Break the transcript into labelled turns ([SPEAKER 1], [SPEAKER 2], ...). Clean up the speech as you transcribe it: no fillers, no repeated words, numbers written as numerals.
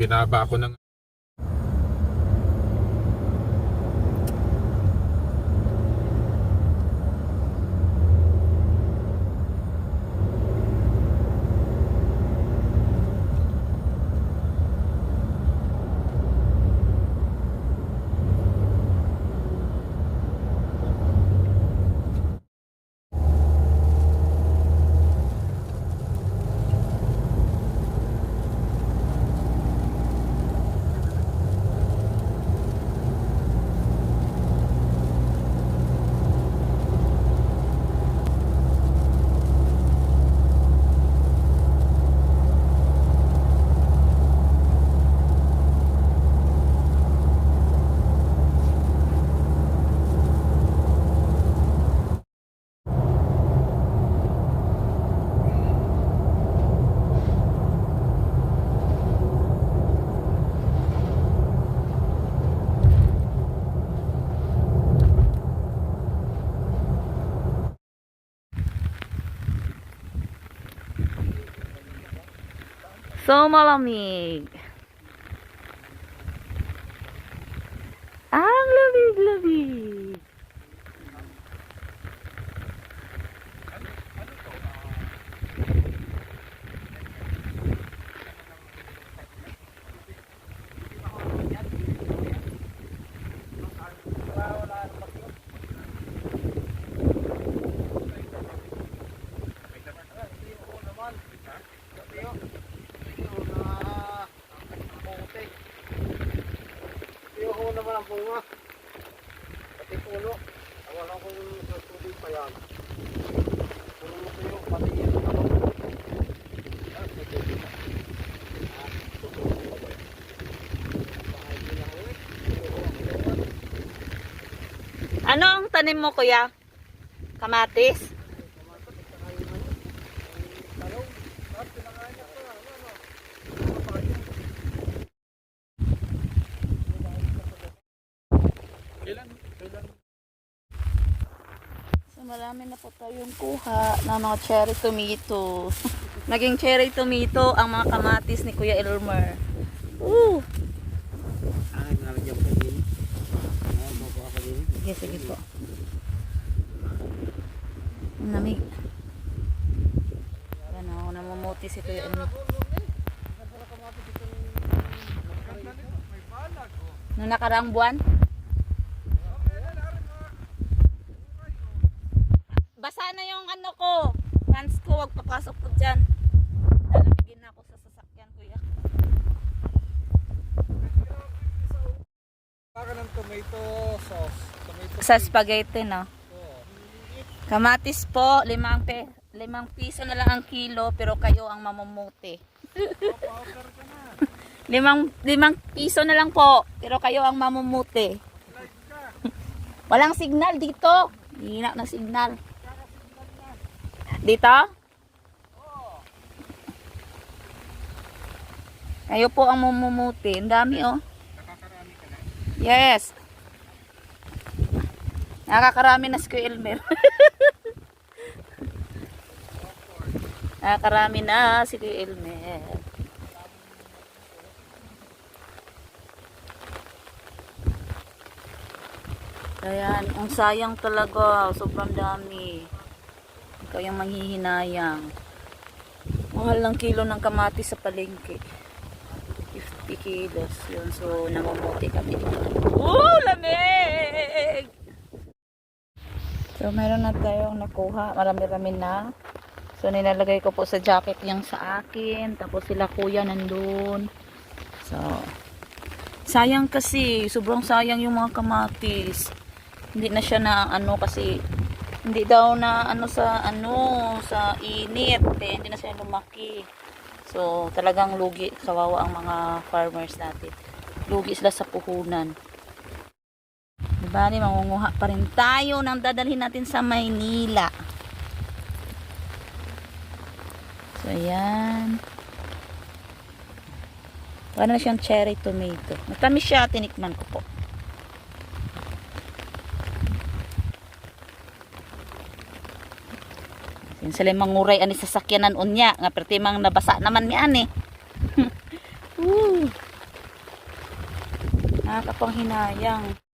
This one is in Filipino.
[SPEAKER 1] Binaba ko ng
[SPEAKER 2] so malamig. Ang lamig-lamig.
[SPEAKER 3] Naman ang bunga pati puno wala ko yung tubig pa yan puno mo tuyo pati yun
[SPEAKER 2] Ano ang tanim mo, kuya? Kamatis? So marami na po tayong kuha ng mga cherry tomato. Naging cherry tomato ang mga kamatis ni Kuya Elmer.
[SPEAKER 3] nalagyan ko din makuha ko din
[SPEAKER 2] Sige, sige po. Ang lamig. Ano, namumuti si Kuya Elmer. Noong nakaraang buwan? Basa na yung ano ko. Pants ko, wag papasok ko dyan. Lalamigin na ako sa sasakyan, kuya.
[SPEAKER 3] baka ng tomato sauce
[SPEAKER 2] Sa spaghetti, no? Kamatis po, 5 piso na lang ang kilo, pero kayo ang mamumuti. 5 piso na lang po, pero kayo ang mamumuti. Walang signal dito. Hina na signal. Dito? Kayo po ang mamumuti. Ang dami, oh. Yes. Nakakarami na si Kuya Elmer. Nakakarami na si Kuya Elmer. Ayan, ang sayang talaga. Sobrang dami. Ikaw yung manghihinayang. Mahal ng kilo ng kamatis sa palengke. 50 kilos. Yun. So, namumuti kami dito. Lamig! So, meron na tayong nakuha. Marami-rami na. So, nilalagay ko po sa jacket yung sa akin. Tapos sila kuya nandun. So, sayang kasi. Sobrang sayang yung mga kamatis. Hindi na siya na ano kasi hindi daw na ano sa init. Hindi na siya lumaki. So, talagang lugi. Kawawa ang mga farmers natin. Lugi sila sa puhunan. Diba, mangunguha pa rin tayo nang dadalhin natin sa Maynila. So, ayan. Wala na siyang cherry tomato. Matamis siya, tinikman ko po. Sila manguray ani sasakyanan unya nga pertimang nabasa naman ni ani. panghinayang.